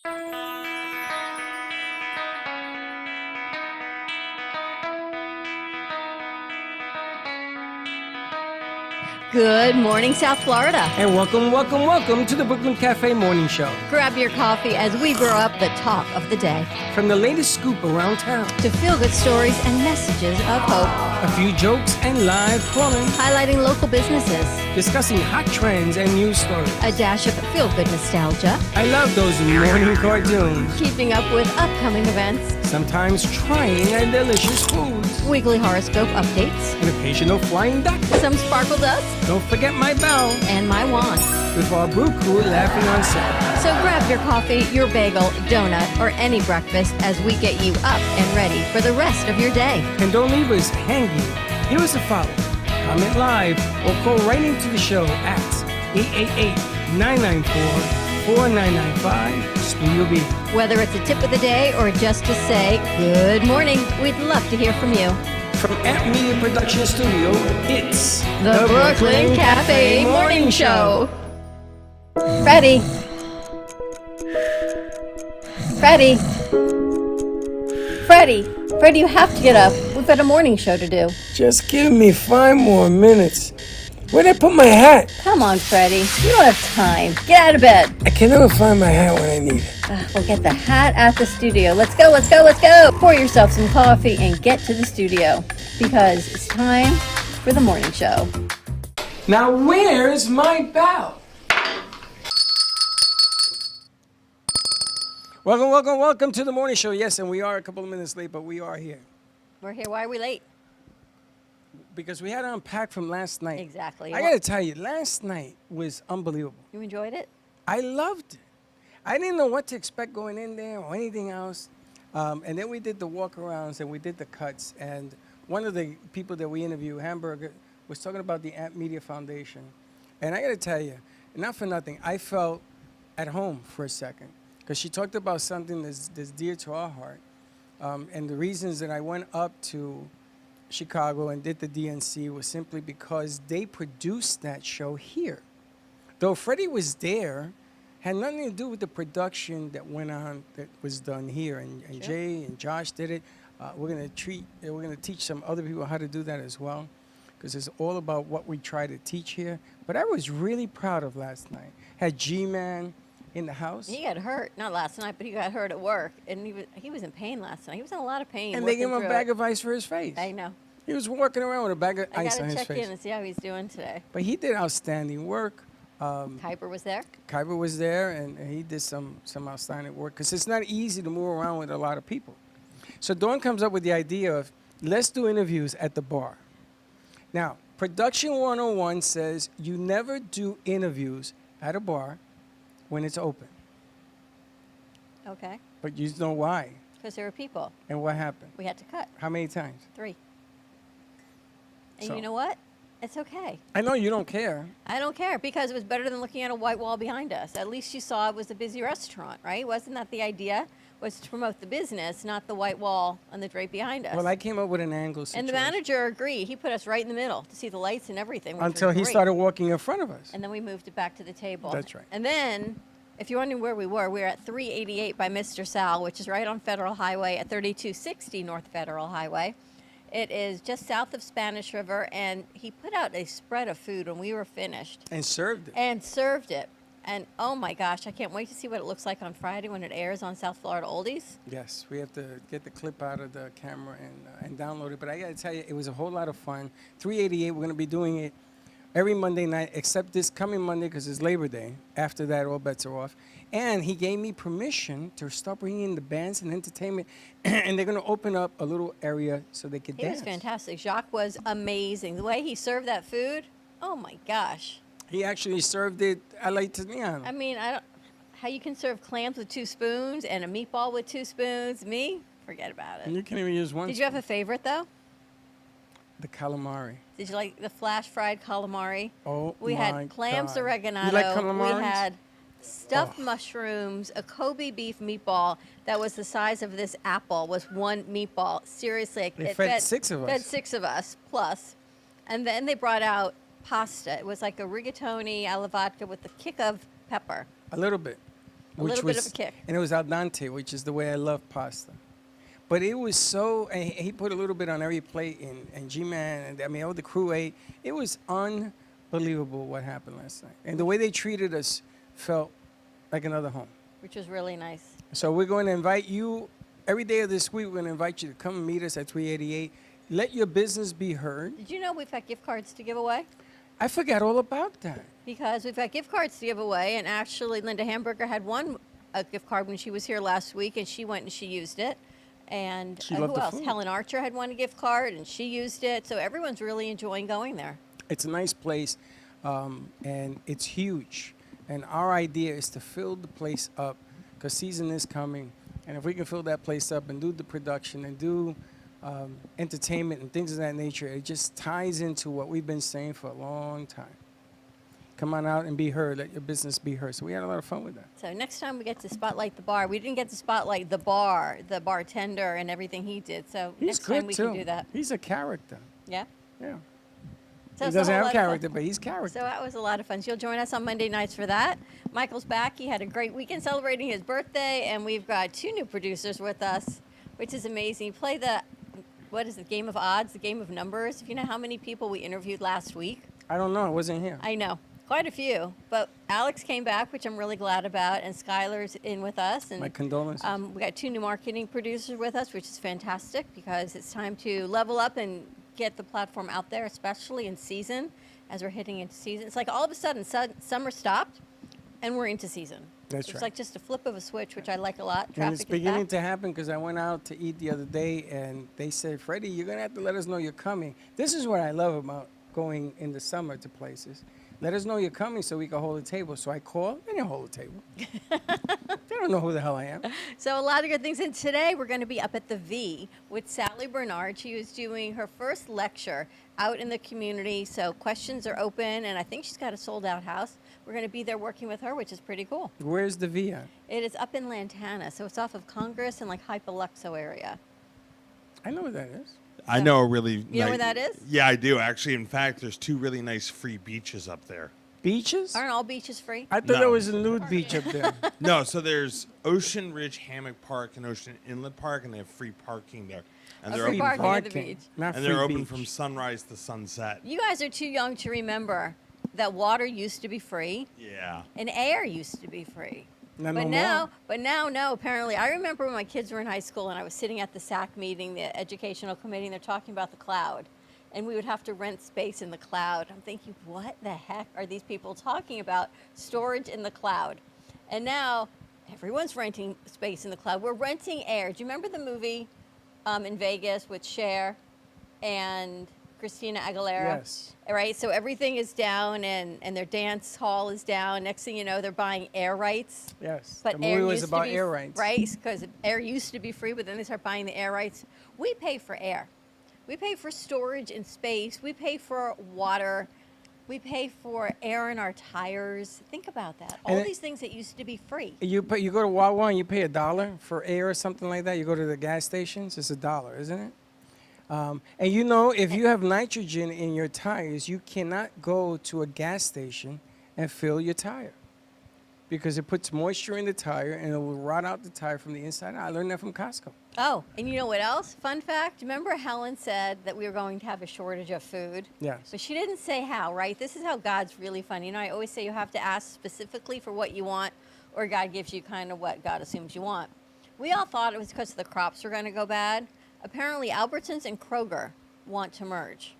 Good morning, South Florida. And welcome to the Brooklyn Cafe Morning Show. Grab your coffee as we brew up the talk of the day. From the latest scoop around town to feel-good stories and messages of hope. A few jokes and live calling. Highlighting local businesses. Discussing hot trends and news stories. A dash of feel-good nostalgia. I love those morning cartoons. Keeping up with upcoming events. Sometimes trying and delicious foods. Weekly horoscope updates. An occasional flying duck. Some sparkle dust. Don't forget my bell. And my wand. With our brew crew laughing on set. So grab your coffee, your bagel, donut, or any breakfast as we get you up and ready for the rest of your day. And don't leave us hanging. Give us a follow. Comment live or call right into the show at 888-994-4995. Studio B. Whether it's a tip of the day or just to say good morning, we'd love to hear from you. From Amp Media Production Studio, it's the Brooklyn Cafe Morning Show. Freddie, you have to get up. We've got a morning show to do. Just give me 5 more minutes. Where'd I put my hat? Come on, Freddie. You don't have time. Get out of bed. I can never find my hat when I need it. We'll get the hat at the studio. Let's go. Pour yourself some coffee and get to the studio because it's time for the morning show. Now, where's my bell? Welcome to the morning show. Yes, and we are a couple of minutes late, but we are here. We're here. Why are we late? Because we had to unpack from last night. Exactly. I got to tell you, last night was unbelievable. You enjoyed it? I loved it. I didn't know what to expect going in there or anything else. And then we did the walk-arounds and we did the cuts. And one of the people that we interviewed, Hamburger, was talking about the Amp Media Foundation. And I got to tell you, not for nothing, I felt at home for a second. Because she talked about something that's dear to our heart. And the reasons that I went up to Chicago and did the DNC was simply because they produced that show here. Though Freddie was there, had nothing to do with the production that went on that was done here. And sure. Jay and Josh did it. We're gonna teach some other people how to do that as well, because it's all about what we try to teach here. But I was really proud of last night. Had G-Man in the house. He got hurt, not last night, but he got hurt at work, and he was in pain last night. He was in a lot of pain. And they gave him a bag of ice for his face. I know. He was walking around with a bag of ice on his face. I gotta check in and see how he's doing today. But he did outstanding work. Kuiper was there. Kuiper was there, and he did some outstanding work because it's not easy to move around with a lot of people. So Dawn comes up with the idea of let's do interviews at the bar. Now, Production 101 says you never do interviews at a bar when it's open. Okay. But you know why? Because there were people. And what happened? We had to cut. How many times? 3. And you know what? It's okay. I know you don't care. I don't care because it was better than looking at a white wall behind us. At least you saw it was a busy restaurant, right? Wasn't that the idea? Was to promote the business, not the white wall and the drape behind us. Well, I came up with an angle situation. And the manager agreed. He put us right in the middle to see the lights and everything. Until he started walking in front of us. And then we moved it back to the table. That's right. And then, if you're wondering where we were at 388 by Mr. Sal, which is right on Federal Highway at 3260 North Federal Highway. It is just south of Spanish River, and he put out a spread of food when we were finished. And served it. And oh my gosh, I can't wait to see what it looks like on Friday when it airs on South Florida Oldies. Yes, we have to get the clip out of the camera and download it. But I got to tell you, it was a whole lot of fun. 388, we're going to be doing it every Monday night, except this coming Monday because it's Labor Day. After that, all bets are off. And he gave me permission to start bringing in the bands and entertainment, and they're going to open up a little area so they could dance. He was fantastic. Jacques was amazing. The way he served that food, oh my gosh. He actually served it a la Italiano. I mean, how you can serve clams with 2 spoons and a meatball with 2 spoons? Me? Forget about it. And you can't even use one. Did you have a favorite, though? The calamari. Did you like the flash fried calamari? Oh, we had clams oregano. You like calamari? We had stuffed mushrooms, a Kobe beef meatball that was the size of this apple, was 1 meatball. Seriously. It fed 6 of us. Fed 6 of us, plus. And then they brought out pasta. It was like a rigatoni alla vodka with a kick of pepper. A little bit. A little bit of a kick. And it was al dente, which is the way I love pasta. But it was so, and he put a little bit on every plate, and G-Man, and I mean, all the crew ate. It was unbelievable what happened last night. And the way they treated us felt like another home. Which was really nice. So we're going to invite you, every day of this week, we're going to invite you to come and meet us at 388. Let your business be heard. Did you know we've got gift cards to give away? I forgot all about that. Because we've got gift cards to give away, and actually Linda Hamburger had a gift card when she was here last week, and she went and she used it. And She loved who the else? food. Helen Archer had won a gift card, and she used it. So everyone's really enjoying going there. It's a nice place, and it's huge. And our idea is to fill the place up because season is coming. And if we can fill that place up and do the production and do entertainment and things of that nature, it just ties into what we've been saying for a long time. Come on out and be heard. Let your business be heard. So we had a lot of fun with that. So next time we get to spotlight the bar. We didn't get to spotlight the bar, the bartender, and everything he did. So He's next good, time we too. can do that. He's a character. Yeah? Yeah. So He it's a doesn't whole have lot of fun. character, but he's character. So that was a lot of fun. So you'll join us on Monday nights for that. Michael's back. He had a great weekend celebrating his birthday, and we've got 2 new producers with us, which is amazing. You play the game of odds, the game of numbers. If you know how many people we interviewed last week. I don't know. I wasn't here. I know. Quite a few. But Alex came back, which I'm really glad about, and Skylar's in with us. And My condolences. we got 2 new marketing producers with us, which is fantastic because it's time to level up and get the platform out there, especially in season, as we're hitting into season. It's like all of a sudden summer stopped, and we're into season. That's It's right. like just a flip of a switch, which I like a lot. And Traffic it's is beginning back. to happen because I went out to eat the other day and they said, Freddie, you're going to have to let us know you're coming. This is what I love about going in the summer to places. Let us know you're coming so we can hold a table. So I called. They didn't hold a table. They don't know who the hell I am. So a lot of good things. And today we're going to be up at the V with Sally Bernard. She was doing her first lecture out in the community. So questions are open, and I think she's got a sold-out house. We're going to be there working with her, which is pretty cool. Where's the V at? It is up in Lantana, so it's off of Congress and like Hypoluxo area. I know where that is. I know a really. You know where that is? Yeah, I do actually. In fact, there's 2 really nice free beaches up there. Beaches? Aren't all beaches free? I thought No. there was a nude beach up there. No, so there's Ocean Ridge Hammock Park and Ocean Inlet Park, and they have free parking there. And they're free open, parking at the beach. Not and free they're open beach. from sunrise to sunset. You guys are too young to remember that water used to be free Yeah. and air used to be free. Not But no now, more. no, apparently. I remember when my kids were in high school and I was sitting at the SAC meeting, the educational committee, and they're talking about the cloud. And we would have to rent space in the cloud. I'm thinking, what the heck are these people talking about? Storage in the cloud. And now everyone's renting space in the cloud. We're renting air. Do you remember the movie in Vegas with Cher and Christina Aguilera? Yes. Right? So everything is down and their dance hall is down. Next thing you know, they're buying air rights. Yes. But the air movie was used about to be air rights. right? Because air used to be free, but then they start buying the air rights. We pay for air. We pay for storage in space. We pay for water. We pay for air in our tires. Think about that. All And these things that used to be free. You go to Wawa and you pay $1 for air or something like that. You go to the gas stations, it's $1, isn't it? And you know, if you have nitrogen in your tires, you cannot go to a gas station and fill your tire because it puts moisture in the tire and it will rot out the tire from the inside out. I learned that from Costco. Oh, and you know what else? Fun fact. Remember Helen said that we were going to have a shortage of food? Yes. But she didn't say how, right? This is how God's really funny. You know, I always say you have to ask specifically for what you want, or God gives you kind of what God assumes you want. We all thought it was because the crops were going to go bad. Apparently, Albertsons and Kroger want to merge.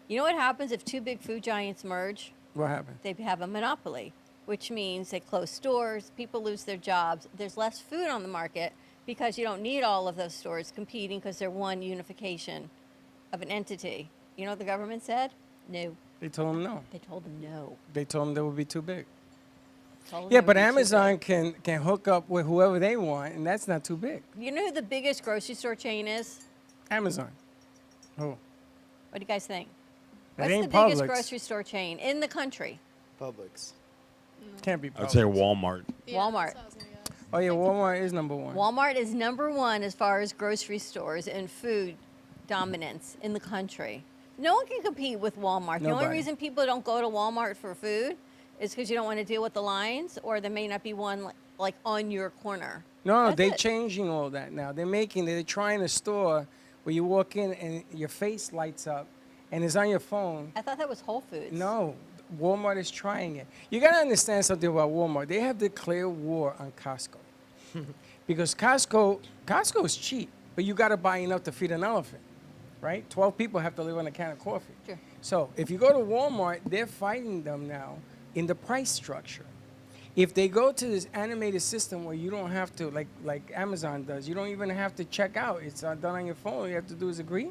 You know what happens if 2 big food giants merge? What happened? They have a monopoly, which means they close stores, people lose their jobs. There's less food on the market because you don't need all of those stores competing because they're one unification of an entity. You know what the government said? No. They told them no. They told them no. They told them they would be too big. Told them Yeah, they but would be too Amazon big. can hook up with whoever they want, and that's not too big. You know who the biggest grocery store chain is? Amazon. Oh, What do you guys think? It What's ain't the biggest Publix. grocery store chain in the country? Publix. can't be. I'd say Publix. Walmart. Walmart. that's what I was gonna guess. Oh yeah, Walmart is number one. Walmart is number 1 as far as grocery stores and food dominance in the country. No one can compete with Walmart. The only Nobody. reason people don't go to Walmart for food is because you don't want to deal with the lines, or there may not be one like on your corner. No, That's they're it. changing all that now. They're trying a store where you walk in and your face lights up and it's on your phone. I thought that was Whole Foods. No, Walmart is trying it. You got to understand something about Walmart. They have declared war on Costco. Because Costco is cheap, but you got to buy enough to feed an elephant, right? 12 people have to live on a can of coffee. Sure. So if you go to Walmart, they're fighting them now in the price structure. If they go to this animated system where you don't have to, like Amazon does, you don't even have to check out. It's done on your phone. All you have to do is agree.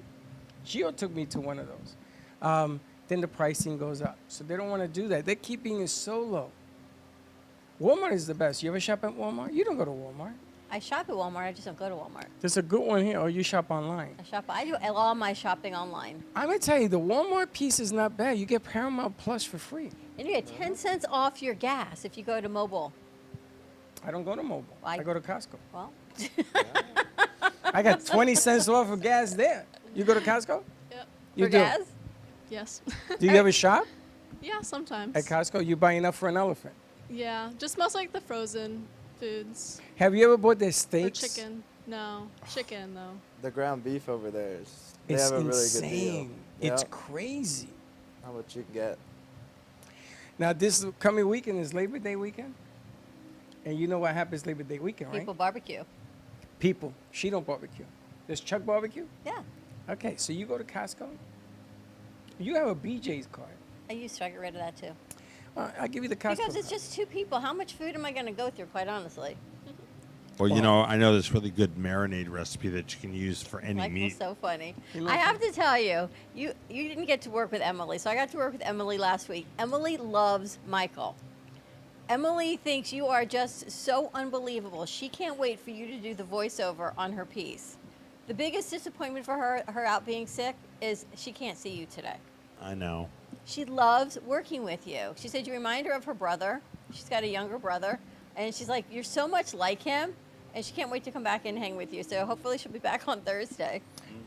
Gio took me to one of those. Then the pricing goes up. So they don't want to do that. They're keeping it so low. Walmart is the best. You ever shop at Walmart? You don't go to Walmart. I shop at Walmart. I just don't go to Walmart. There's a good one here, or you shop online. I do all my shopping online. I'm going to tell you, the Walmart piece is not bad. You get Paramount Plus for free. And you get 10 cents off your gas if you go to mobile. I don't go to mobile. Why? I go to Costco. Well, I got 20 cents off of gas there. You go to Costco? Yep. You for do. gas? Yes. Do you ever shop Yeah, sometimes. at Costco? You buy enough for an elephant. Yeah, just most like the frozen foods. Have you ever bought their Or steaks? chicken. No, chicken though. The ground beef over there is they It's have a really insane. good deal. It's Yep. crazy. How much you can get? Now, this coming weekend is Labor Day weekend. And you know what happens Labor Day weekend, right? People barbecue. People. She don't barbecue. Does Chuck barbecue? Yeah. Okay, so you go to Costco. You have a BJ's card. I used to. I get rid of that too. I'll give you the Costco Because it's card. just two people. How much food am I going to go through, quite honestly? Well, you know, I know this really good marinade recipe that you can use for any Michael's meat. so funny. You I like have to tell you, you didn't get to work with Emily, so I got to work with Emily last week. Emily loves Michael. Emily thinks you are just so unbelievable. She can't wait for you to do the voiceover on her piece. The biggest disappointment for her out being sick is she can't see you today. I know. She loves working with you. She said you remind her of her brother. She's got a younger brother. And she's like, you're so much like him. And she can't wait to come back and hang with you. So hopefully she'll be back on Thursday.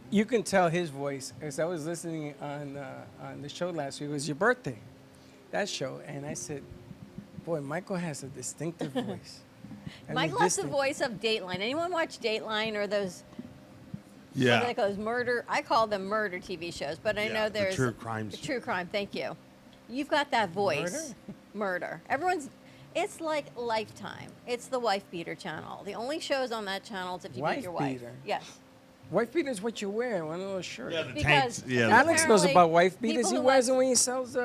You can tell his voice. As I was listening on the show last week, it was your birthday, that show. And I said, boy, Michael has a distinctive voice. I mean, Michael has the distinct. voice of Dateline. Anyone watch Dateline or those, what are Yeah. they called, murder? I call them murder TV shows, but I Yeah, know the there's true crimes. True crime. Thank you. You've got that voice. Murder. Everyone's. It's like Lifetime. It's the wife beater channel. The only shows on that channel is if you Wife beat your wife. beater? Yes. Wife beater's what you wear, one little shirt. Yeah, the Because tanks. Yeah. Alex knows apparently about wife beaters. people He who wears watch- them when he sells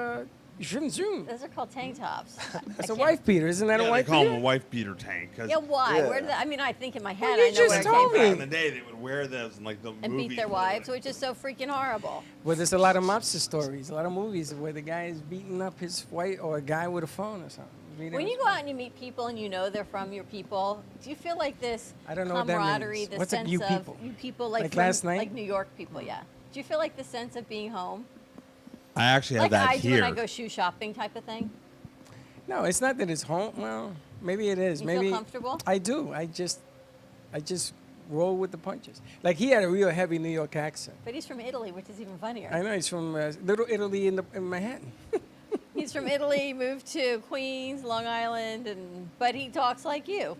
shrimp zoom. Those are called tank tops. I That's a can't- wife beater, isn't that Yeah, a they wife call beater? them a wife beater tank. 'cause Yeah, why? Yeah. Where did that? I mean, I think in my head you I know just where it told came me. back from. in the day, they would wear those in like the And movies. beat their where they wives, would- which is so freaking horrible. Well, there's a lot of mobster stories, a lot of movies where the guy is beating up his wife or a guy with a phone or something. Beating When his you go wife. out and you meet people and you know they're from your people, do you feel like this I don't know what that camaraderie, means. this What's a sense you of people? you people like Like from- last night? like New York people? Yeah. Do you feel like the sense of being home, I actually like have that I do here. when I go shoe shopping, type of thing? No, it's not that it's home. Well, maybe it is. You maybe feel comfortable? I do. I just roll with the punches. Like he had a real heavy New York accent. But he's from Italy, which is even funnier. I know he's from Little Italy in Manhattan. He's from Italy, moved to Queens, Long Island, but he talks like you,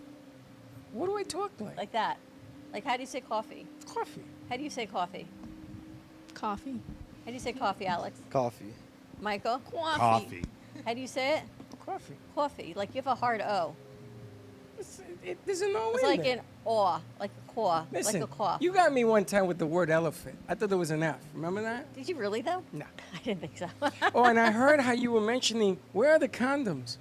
What do I talk like that. Like how do you say coffee? Coffee. How do you say coffee? Coffee. How do you say coffee, Alex? Coffee. Michael? Coffee. How do you say it? Coffee. Coffee. Like you have a hard O. There's an O It's in like there. an aw, like a caw, Listen, like a cough. you got me one time with the word elephant. I thought there was an F. Remember that? Did you really though? No. I didn't think so. Oh, and I heard how you were mentioning, where are the condoms?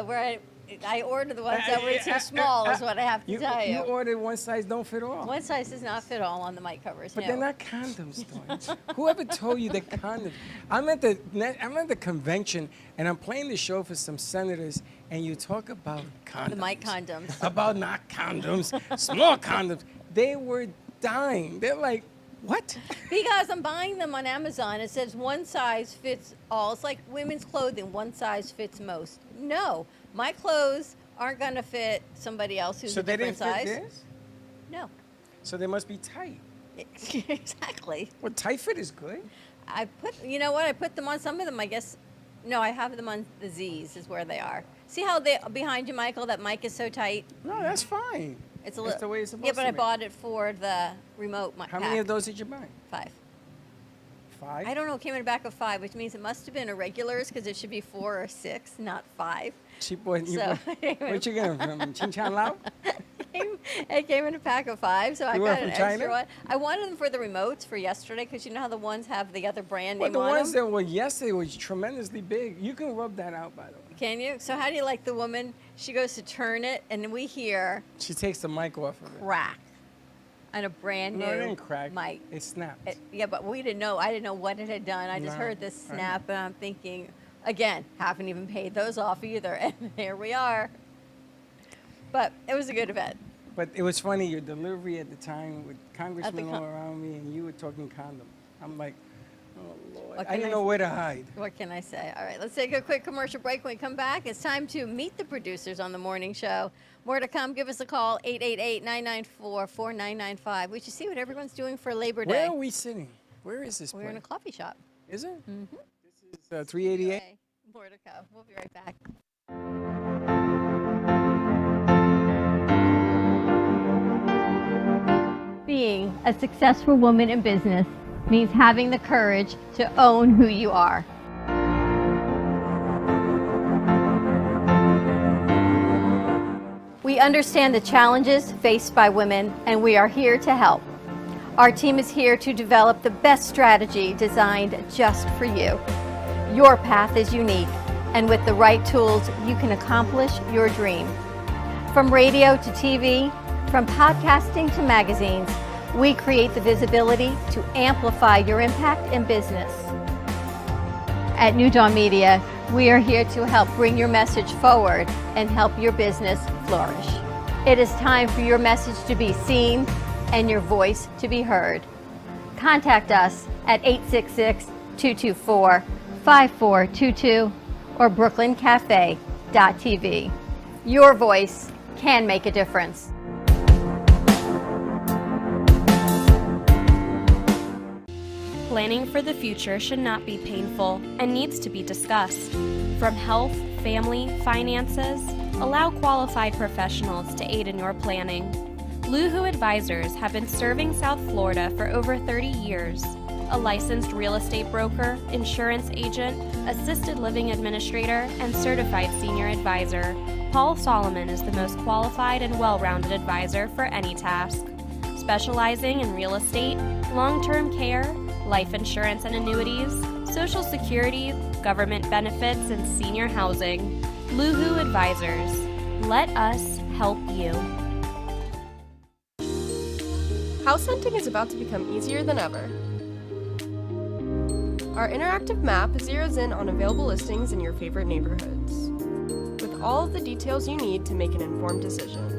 Where I ordered the ones that were too small is what I have to tell You you. ordered one size don't fit all. One size does not fit all on the mic covers. But no. they're not condoms, Dawn. Whoever told you they're condoms? I'm at the convention, and I'm playing the show for some senators, and you talk about condoms. The mic condoms. About not condoms, small condoms. They were dying. They're like, what? Because I'm buying them on Amazon. It says one size fits all. It's like women's clothing. One size fits most. No, my clothes aren't going to fit somebody else who's So a they different didn't fit size. theirs? No. So they must be tight. Exactly. Well, tight fit is good. You know what? I put them on some of them, I guess. No, I have them on the Z's is where they are. See how behind you, Michael, that mic is so tight? No, that's fine. It's a That's the way it's supposed Yeah, but to I be. bought it for the remote mic. How many of those did you buy? 5. 5? I don't know. It came in a pack of 5, which means it must have been a regulars because it should be 4 or 6, not 5. Cheap boy. So- Where'd you get them from? Chin Chan Lao? It came in a pack of 5, so I You got were an from extra China? one. I wanted them for the remotes for yesterday because you know how the ones have the other brand Well, name the on ones them? that were yesterday was tremendously big. You can rub that out, by the way. Can you? So how do you like the woman? She goes to turn it, and we hear She takes the mic off of it. crack on a brand new No, it didn't crack. mic. It snapped. Yeah, but we didn't know. I didn't know what it had done. I just No, heard this I know. snap, and I'm thinking, again, haven't even paid those off either, and there we are. But it was a good event. But it was funny, your delivery at the time with congressmen con- all around me, and you were talking condom. I'm like, oh, Lord. What I can didn't I know s- where to hide. What can I say? All right, let's take a quick commercial break. When we come back, it's time to meet the producers on the morning show. More to come. Give us a call, 888-994-4995. We should see what everyone's doing for Labor Day. Where are we sitting? Where is this We're place? in a coffee shop. Is it? Mm-hmm. This is 388. Okay, more to come. We'll be right back. Being a successful woman in business means having the courage to own who you are. We understand the challenges faced by women, and we are here to help. Our team is here to develop the best strategy designed just for you. Your path is unique, and with the right tools, you can accomplish your dream. From radio to TV, from podcasting to magazines, we create the visibility to amplify your impact in business. At New Dawn Media, we are here to help bring your message forward and help your business flourish. It is time for your message to be seen and your voice to be heard. Contact us at 866-224-5422 or brooklyncafe.tv. Your voice can make a difference. Planning for the future should not be painful and needs to be discussed. From health, family, finances, allow qualified professionals to aid in your planning. Luhu Advisors have been serving South Florida for over 30 years. A licensed real estate broker, insurance agent, assisted living administrator, and certified senior advisor, Paul Solomon is the most qualified and well-rounded advisor for any task. Specializing in real estate, long-term care, life insurance and annuities, Social Security, government benefits, and senior housing. Luhu Advisors. Let us help you. House hunting is about to become easier than ever. Our interactive map zeroes in on available listings in your favorite neighborhoods, with all of the details you need to make an informed decision,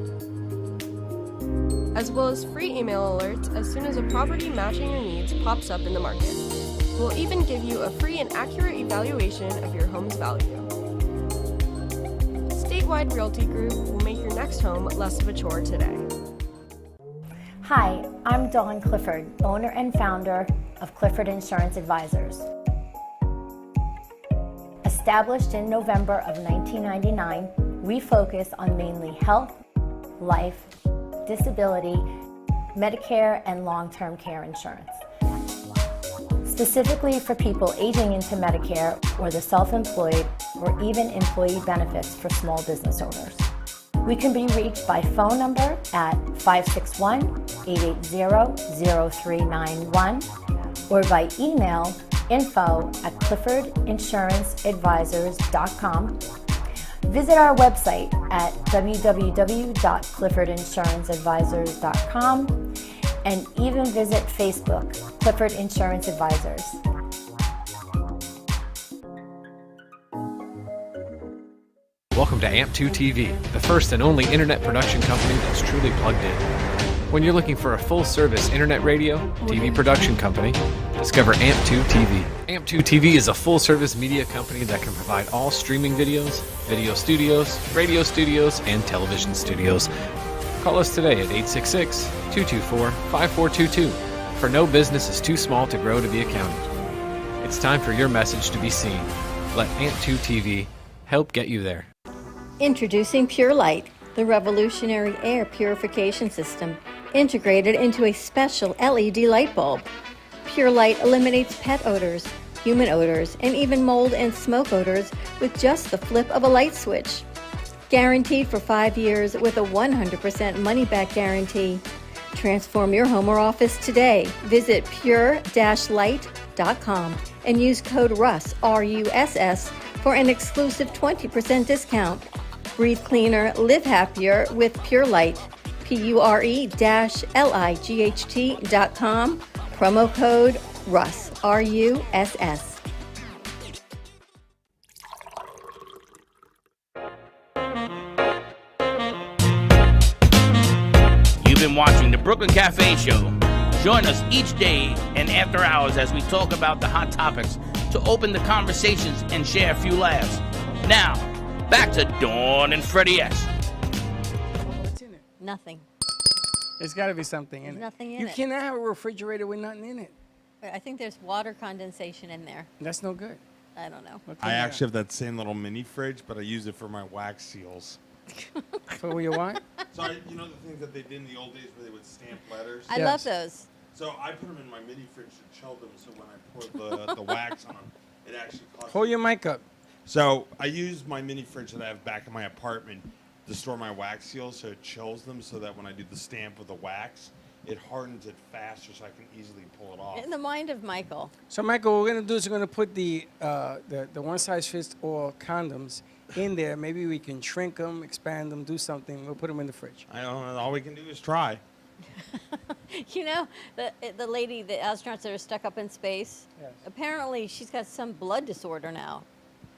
as well as free email alerts as soon as a property matching your needs pops up in the market. We'll even give you a free and accurate evaluation of your home's value. Statewide Realty Group will make your next home less of a chore today. Hi, I'm Dawn Clifford, owner and founder of Clifford Insurance Advisors. Established in November of 1999, we focus on mainly health, life, disability, Medicare, and long-term care insurance. Specifically for people aging into Medicare or the self-employed or even employee benefits for small business owners. We can be reached by phone number at 561-880-0391 or by email info@cliffordinsuranceadvisors.com. Visit our website at www.cliffordinsuranceadvisors.com and even visit Facebook, Clifford Insurance Advisors. Welcome to AMP2 TV, the first and only internet production company that's truly plugged in. When you're looking for a full-service internet radio, TV production company, discover AMP2 TV. AMP2 TV is a full-service media company that can provide all streaming videos, video studios, radio studios, and television studios. Call us today at 866-224-5422, for no business is too small to grow to be accounted. It's time for your message to be seen. Let AMP2 TV help get you there. Introducing Pure Light, the revolutionary air purification system integrated into a special LED light bulb. Pure Light eliminates pet odors, human odors, and even mold and smoke odors with just the flip of a light switch. Guaranteed for 5 years with a 100% money-back guarantee. Transform your home or office today. Visit pure-light.com and use code RUSS, R-U-S-S, for an exclusive 20% discount. Breathe cleaner, live happier with Pure Light. PURE-LIGHT.com. Promo code RUSS, R-U-S-S. You've been watching the Brooklyn Cafe Show. Join us each day and after hours as we talk about the hot topics to open the conversations and share a few laughs. Now, back to Dawn and Freddie S. What's in it? Nothing. There's got to be something in There's it. nothing in You it. cannot have a refrigerator with nothing in it. I think there's water condensation in there. That's no good. I don't know. Okay, I yeah. actually have that same little mini fridge, but I use it for my wax seals. For your what? So you know the things that they did in the old days where they would stamp letters? I love those. So I put them in my mini fridge to chill them, so when I pour the wax on them, it actually causes... Hold your mic up. So I use my mini fridge that I have back in my apartment to store my wax seals, so it chills them, so that when I do the stamp with the wax, it hardens it faster, so I can easily pull it off. In the mind of Michael. So, Michael, what we're going to do is we're going to put the one-size-fits-all condoms in there. Maybe we can shrink them, expand them, do something. We'll put them in the fridge. I don't know. All we can do is try. You know, the lady, the astronauts that are stuck up in space, Yes. apparently she's got some blood disorder now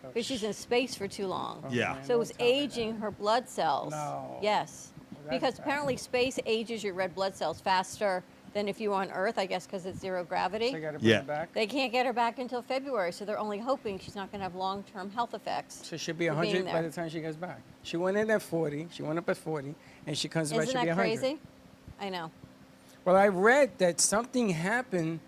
because she's in space for too long. Yeah. man, So it was don't tell me aging her blood cells. No. Yes. Well, that's Because bad. apparently space ages your red blood cells faster than if you were on Earth, I guess because it's zero gravity. So you got to bring Yeah. it back. They can't get her back until February, so they're only hoping she's not going to have long-term health effects. So she'll be for being 100 by there. the time she gets back. She went in at 40. She went up at 40, and she comes back. Isn't She'll be that 100. crazy? I know. Well, I read that something happened.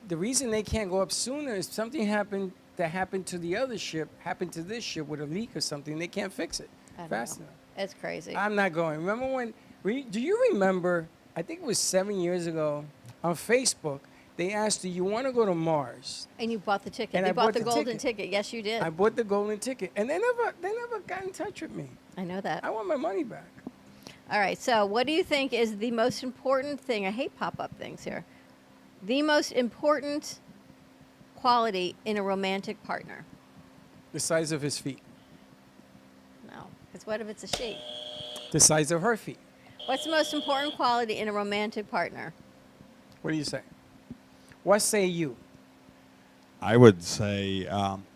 The reason they can't go up sooner is something happened that happened to the other ship, happened to this ship with a leak or something. They can't fix it I don't fast know. enough. It's crazy. I'm not going. Remember when? Do you remember? I think it was 7 years ago on Facebook. They asked, "Do you want to go to Mars?" And you bought the ticket. And You I bought bought the the golden ticket. ticket. Yes, you did. I bought the golden ticket, and they never got in touch with me. I know that. I want my money back. All right, so what do you think is the most important thing? I hate pop-up things here. The most important quality in a romantic partner? The size of his feet. No, because what if it's a she? The size of her feet. What's the most important quality in a romantic partner? What do you say? What say you? I would say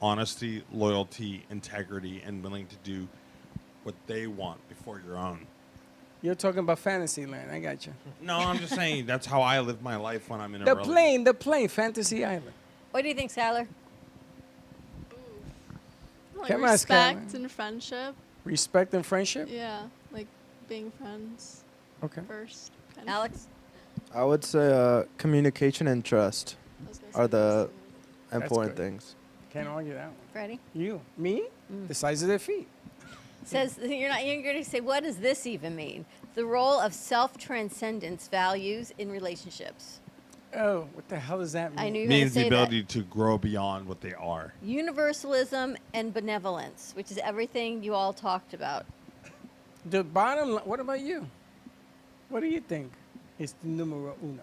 honesty, loyalty, integrity, and willing to do what they want before your own. You're talking about fantasy land. I got you. No, I'm just saying that's how I live my life when I'm in a The relationship. plane, Fantasy Island. What do you think, Skylar? Like Come on, respect Skylar. and friendship. Respect and friendship? Yeah, like being friends Okay. first. kind of. Alex? I would say communication and trust I was gonna are say the That's important good. things. Can't argue that one. Freddie? You? Me? The size of their feet. Says you're going to say, what does this even mean? The role of self-transcendence values in relationships. Oh, what the hell does that mean? I knew you were going to Means the say ability to grow beyond what they are. that. Universalism and benevolence, which is everything you all talked about. The bottom. What about you? What do you think is the numero uno?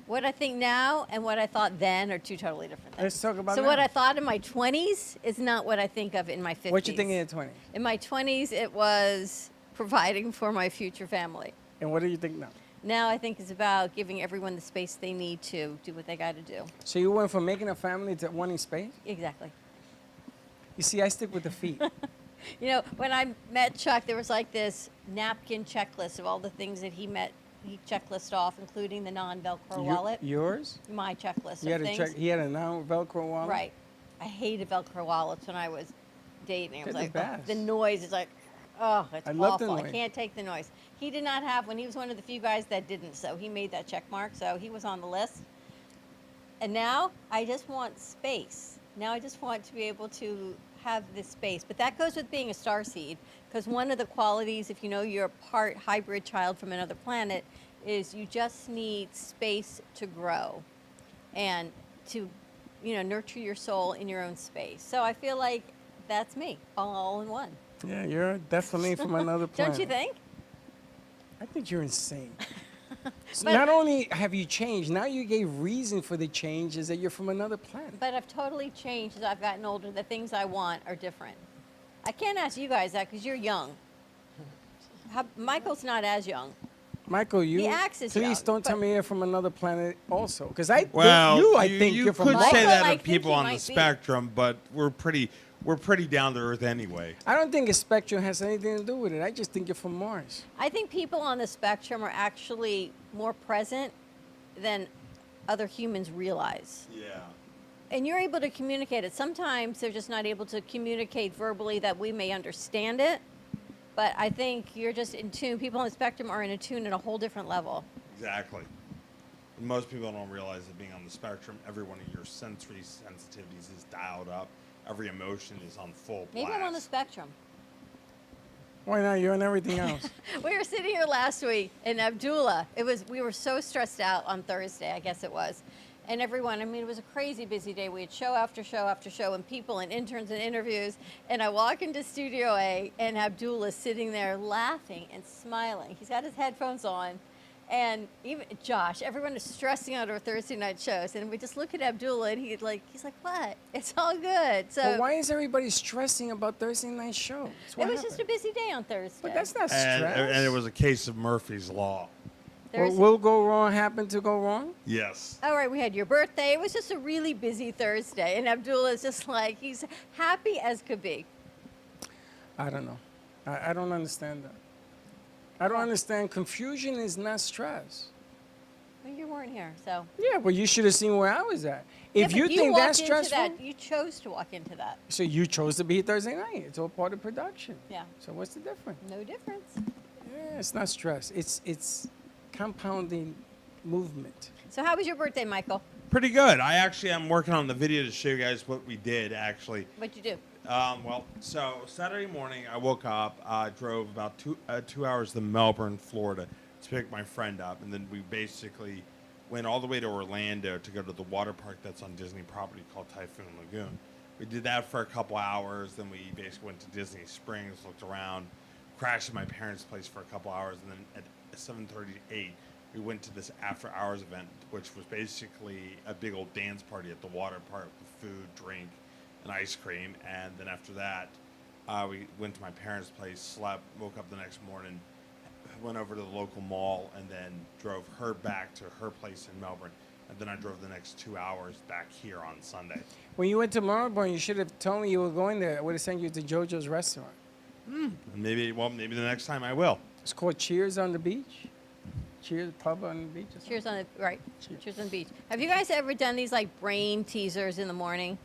What I think now and what I thought then are two totally different things. Let's talk about So now. what I thought in my 20s is not what I think of in my 50s. What you think in your 20s? In my 20s, it was providing for my future family. And what do you think now? Now I think it's about giving everyone the space they need to do what they got to do. So you went from making a family to wanting space? Exactly. You see, I stick with the feet. You know, when I met Chuck, there was like this napkin checklist of all the things that he checklist off, including the non-Velcro wallet. Yours? My checklist You of had to things. check. He had a non-Velcro wallet. Right. I hated Velcro wallets when I was dating. I was They're like, the oh, the best. noise is like, oh, it's I love the awful. I noise. can't take the noise. He did not have one. He was one of the few guys that didn't, so he made that check mark. So he was on the list. And now I just want space. Now I just want to be able to have this space. But that goes with being a starseed, because one of the qualities, if you know you're a part hybrid child from another planet, is you just need space to grow and to, nurture your soul in your own space. So I feel like that's me, all in one. Yeah, you're definitely from another planet. Don't you think? I think you're insane. So But- not only have you changed, now you gave reason for the change is that you're from another planet. But I've totally changed as I've gotten older. The things I want are different. I can't ask you guys that because you're young. Michael's not as young. Michael, The axe is please young, don't tell but- me you're from another planet also. Because I Well, think you you're from could Mars. say that I of think people he on the might be. spectrum, but we're pretty down to earth anyway. I don't think a spectrum has anything to do with it. I just think you're from Mars. I think people on the spectrum are actually more present than other humans realize. Yeah. And you're able to communicate it. Sometimes they're just not able to communicate verbally that we may understand it. But I think you're just in tune. People on the spectrum are in tune at a whole different level. Exactly. And most people don't realize that being on the spectrum, every one of your sensory sensitivities is dialed up. Every emotion is on full blast. Maybe I'm on the spectrum. Why not? You're on everything else. We were sitting here last week, and Abdullah, we were so stressed out on Thursday, I guess it was. And everyone, it was a crazy busy day. We had show after show after show, and people and interns and interviews. And I walk into Studio A, and Abdullah's sitting there laughing and smiling. He's got his headphones on. And even Josh, everyone is stressing out our Thursday night shows. And we just look at Abdullah, and he's like, what? It's all good. So But why is everybody stressing about Thursday night shows? it was just a busy day on Thursday. But that's not and, stress. and it was a case of Murphy's Law. What will go wrong happen to go wrong? Yes. All right, we had your birthday. It was just a really busy Thursday. And Abdullah's just like, he's happy as could be. I don't know. I don't understand that. I don't understand. Confusion is not stress. Well, you weren't here, so. Yeah, but you should have seen where I was at. Yeah, If but you think walked that's into stressful, that. You chose to walk into that. so you chose to be here Thursday night. It's all part of production. Yeah. So what's the difference? No difference. Yeah, it's not stress. It's compounding movement. So how was your birthday, Michael? Pretty good. I actually am working on the video to show you guys what we did, actually. What'd you do? So Saturday morning, I woke up, drove about 2 hours to Melbourne, Florida, to pick my friend up, and then we basically went all the way to Orlando to go to the water park that's on Disney property called Typhoon Lagoon. We did that for a couple hours, then we basically went to Disney Springs, looked around, crashed at my parents' place for a couple hours, and then at 7:38, we went to this after-hours event, which was basically a big old dance party at the water park with food, drink, and ice cream. And then after that, we went to my parents' place, slept, woke up the next morning, went over to the local mall, and then drove her back to her place in Melbourne. And then I drove the next 2 hours back here on Sunday. When you went to Melbourne, you should have told me you were going there. I would have sent you to JoJo's restaurant. And maybe the next time I will. It's called Cheers on the Beach. Cheers pub on the beach. Or something. Cheers on the right. Cheers on the beach. Have you guys ever done these like brain teasers in the morning?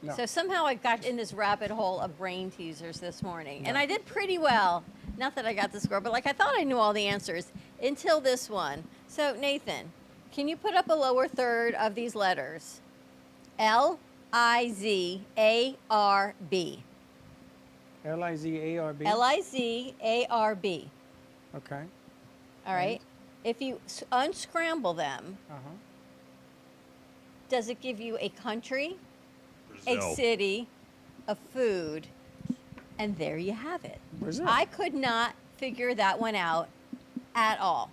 No. So somehow I got in this rabbit hole of brain teasers this morning, and I did pretty well. Not that I got the score, but like I thought I knew all the answers until this one. So Nathan, can you put up a lower third of these letters? L-I-Z-A-R-B. L-I-Z-A-R-B. L-I-Z-A-R-B. Okay. All right. If you unscramble them, does it give you a country, Brazil. a city, a food, and there you have it. Brazil. I could not figure that one out at all.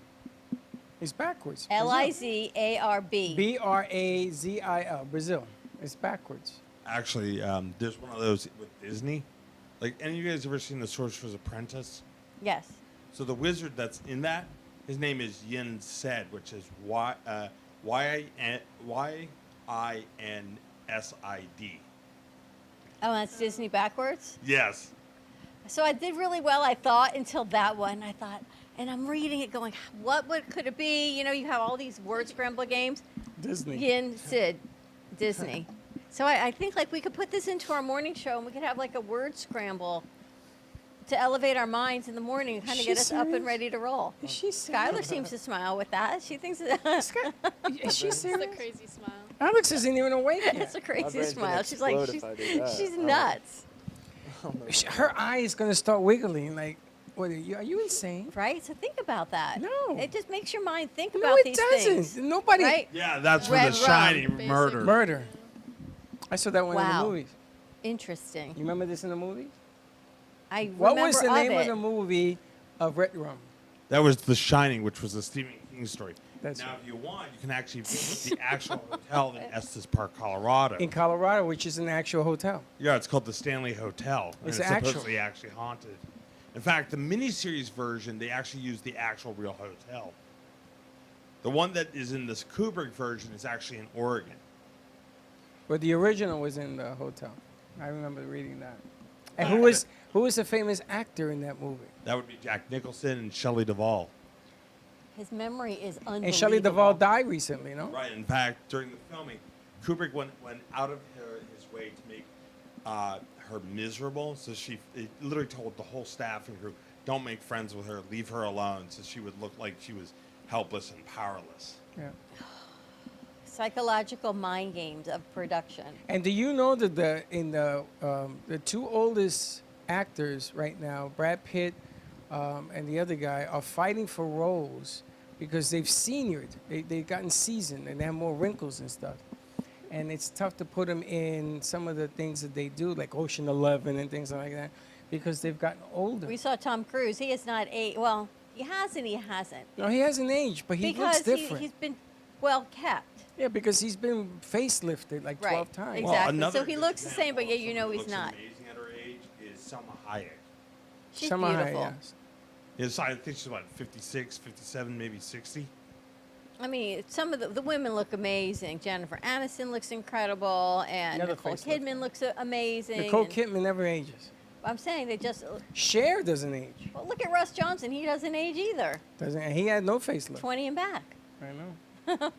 It's backwards. Brazil. L-I-Z-A-R-B. B-R-A-Z-I-L. Brazil. It's backwards. Actually, there's one of those with Disney. Like, any of you guys ever seen The Sorcerer's Apprentice? Yes. So the wizard that's in that, his name is Yin Sid, which is Y-I-N-S-I-D. Oh, that's Disney backwards? Yes. So I did really well, I thought, until that one. I thought, and I'm reading it going, could it be? You know, you have all these word scramble games. Disney. Yin, Sid, Disney. So I think like we could put this into our morning show and we could have like a word scramble to elevate our minds in the morning and kind of get us up and ready to roll. Is she Skylar serious? seems to smile with that. She thinks Is she It's a serious? crazy smile. Alex isn't even awake yet. it's a crazy brain's gonna smile. She's like, explode if I do that. she's nuts. Her eye is gonna start wiggling. Like, what? Are you insane? Right? So think about that. No. It just makes your mind think No, about it these doesn't. things. Nobody. Right? Yeah, that's for Red the rum, Shining basically. murder. Murder. I saw that one in Wow. the movies. Interesting. You remember this in the movies? I What remember was the name of it. the movie of Red Rum? That was The Shining, which was a Stephen King story. That's now, right. if you want, you can actually visit the actual hotel in Estes Park, Colorado. In Colorado, which is an actual hotel. Yeah, it's called the Stanley Hotel. And It's it's actual. supposedly actually haunted. In fact, the miniseries version, they actually use the actual real hotel. The one that is in this Kubrick version is actually in Oregon. But the original was in the hotel. I remember reading that. And Ah, who was the famous actor in that movie? That would be Jack Nicholson and Shelley Duvall. His memory is unbelievable. And Shelley Duvall died recently, no? Right. In fact, during the filming, Kubrick went out of his way to make her miserable. So he literally told the whole staff and crew, "Don't make friends with her. Leave her alone," so she would look like she was helpless and powerless. Yeah. Psychological mind games of production. And do you know that the two oldest actors right now, Brad Pitt and the other guy, are fighting for roles because they've seniored. They've gotten seasoned and they have more wrinkles and stuff. And it's tough to put them in some of the things that they do, like Ocean 11 and things like that, because they've gotten older. We saw Tom Cruise. He is not well, he has and he hasn't. No, he hasn't aged, but he looks Because different. he's been well kept. Yeah, because he's been facelifted like 12 Right. times. Exactly. another So he good looks the same, but example yet you of know someone who he's looks not. amazing at her age is Selma Hayek. She's Some are high, beautiful. yes. Yes, I think she's what, 56, 57, maybe 60. I mean, some of the women look amazing. Jennifer Aniston looks incredible, and Another Nicole facelift. Kidman looks amazing. Nicole and Kidman never ages. I'm saying they just. Cher doesn't age. Well, look at Russ Johnson. He doesn't age either. Doesn't he had no facelift. 20 and back. I know.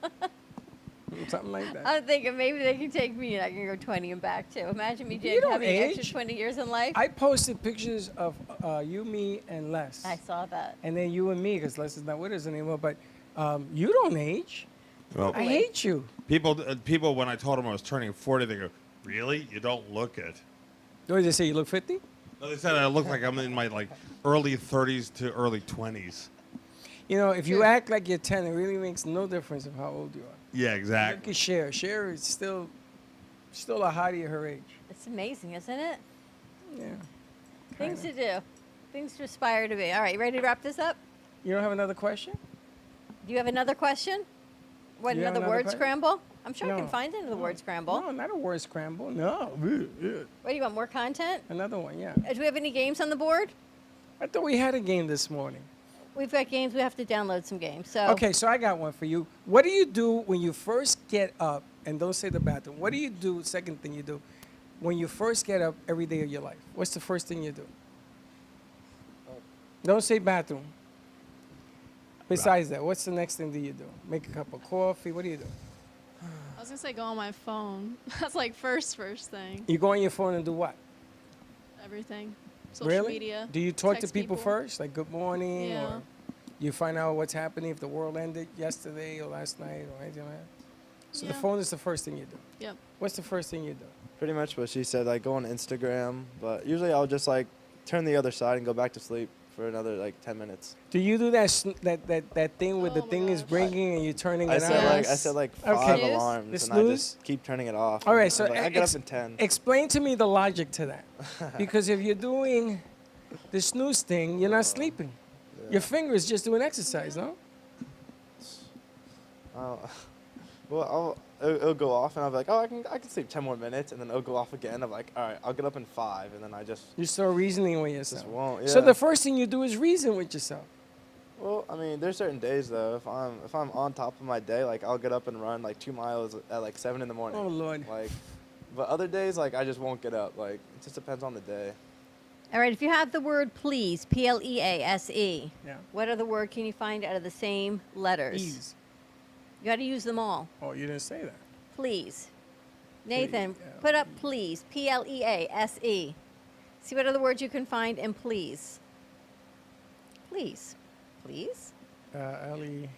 Something like that. I'm thinking maybe they can take me and I can go 20 and back too. Imagine me You don't having an extra age. 20 years in life. I posted pictures of you, me, and Les. I saw that. And then you and me, because Les is not with us anymore. But you don't age. Well, I hate you. people, when I told them I was turning 40, they go, "Really? You don't look it." What did they say? You look 50? No, they said I look like I'm in my early 30s to early 20s. You know, if you act like you're 10, it really makes no difference of how old you are. Yeah, Look exactly. at Cher. Cher is still a hottie at her age. It's amazing, isn't it? Yeah. Things to do. Things to aspire to be. All right, you ready to wrap this up? You don't have another question? Do you have another question? What, You have another another word question? scramble? I'm sure I No. can find another word scramble. No, not a word scramble. No. What do you want, more content? Another one, yeah. Do we have any games on the board? I thought we had a game this morning. We've got games. We have to download some games. So Okay, so I got one for you. What do you do when you first get up, and don't say the bathroom? What do you do, second thing you do, when you first get up every day of your life? What's the first thing you do? Don't say bathroom. Besides that, what's the next thing that you do? Make a cup of coffee? What do you do? I was gonna say go on my phone. That's like first thing. You go on your phone and do what? Everything. Social Really? media. Do you talk to text people first? Like good morning? Yeah. Or you find out what's happening if the world ended yesterday or last night or anything like that? So the Yeah. phone is the first thing you do. Yep. What's the first thing you do? Pretty much what she said, like go on Instagram, but usually I'll just like turn the other side and go back to sleep for another like 10 minutes. Do you do that that thing where the Oh my thing is gosh. ringing and you're turning I it said on? like I said like 5 Okay. alarms The and I snooze? just keep turning it off. All right, And so I get up in 10. explain to me the logic to that. Because if you're doing the snooze thing, you're not sleeping. Your finger is just doing exercise, no? Well, it'll go off and I'll be like, oh, I can sleep 10 more minutes, and then it'll go off again. I'm like, all right, I'll get up in 5, and then I just You start reasoning with yourself. won't. So yeah. the first thing you do is reason with yourself. Well, I mean, there's certain days though. If I'm on top of my day, like I'll get up and run like 2 miles at like 7 in the morning. Oh, Lord. Like, but other days, like I just won't get up. Like it just depends on the day. all right, if you have the word please, Please, Yeah. what other word can you find out of the same letters? Ease. You got to use them all. Oh, you didn't say that. Please. Nathan, yeah. put up please. Please. See what other words you can find in please. Please. Please. Ellie.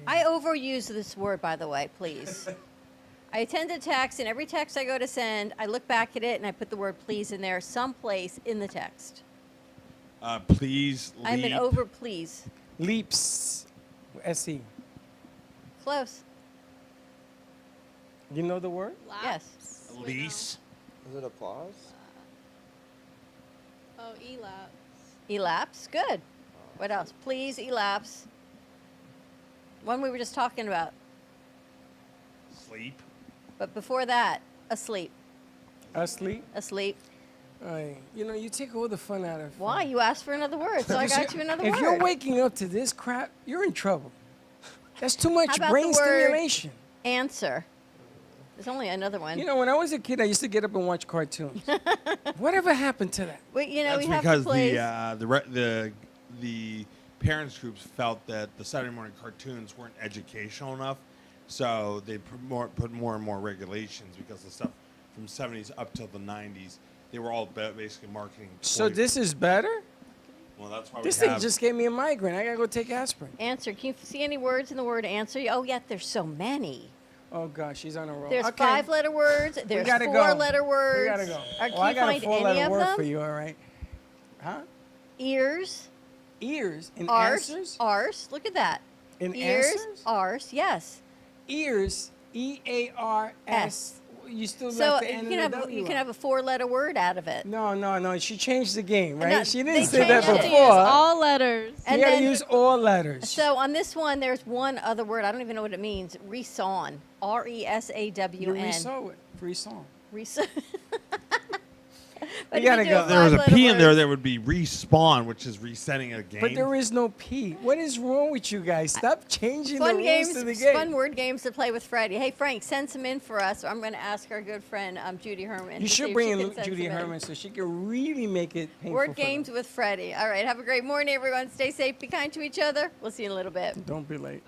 I overuse this word, by the way, please. I tend to text, and every text I go to send, I look back at it and I put the word please in there someplace in the text. Please leap. I'm an over please. Leaps. S-E. Close. You know the word? Yes. Lease. Is it applause? Oh, elapse. Elapse. Good. What else? Please elapse. One we were just talking about. Sleep. But before that, asleep. Asleep. Asleep. Right. You know, you take all the fun out of it. Why? You asked for another word, so I got you another word. If you're waking up to this crap, you're in trouble. That's too much How about brain the word stimulation. Answer. There's only another one. You know, when I was a kid, I used to get up and watch cartoons. Whatever happened to that? Well, you know, That's we have because to play. the parents groups felt that the Saturday morning cartoons weren't educational enough, so they put more and more regulations because the stuff from 70s up till the 90s, they were all basically marketing. So this is better? Well, that's why This we thing have. just gave me a migraine. I gotta go take aspirin. Answer. Can you see any words in the word answer? Oh, yeah, there's so many. Oh gosh, she's on a roll. There's Okay. 5-letter words. There's gotta go. 4-letter words. We gotta go. Can Well, I you got a find 4-letter any of word them? for you, all right? Huh? Ears. Ears in Arse. answers? Arse. Look at that. In Ears. answers? Arse. Yes. Ears. E-A-R-S. You still So left the you N can and have the W you can out. have a 4-letter word out of it. No. She changed the game, right? No, she they didn't say that changed it. before. All letters. You And gotta then- use all letters. So on this one, there's one other word. I don't even know what it means. Resawn. You R-E-S-A-W-N. resaw it. Free song. Resawn. We gotta go. If there was a 5-letter P in there, word. there would be respawn, which is resetting a game. But there is no P. What is wrong with you guys? Stop changing the Fun rules games, to the game. fun word games to play with Freddie. Hey, Frank, send some in for us. I'm going to ask our good friend Judy Herman. You to see should if bring she in can send Judy some in. Herman so she can really make it painful Word for games them. with Freddie. All right, have a great morning, everyone. Stay safe, be kind to each other. We'll see you in a little bit. Don't be late.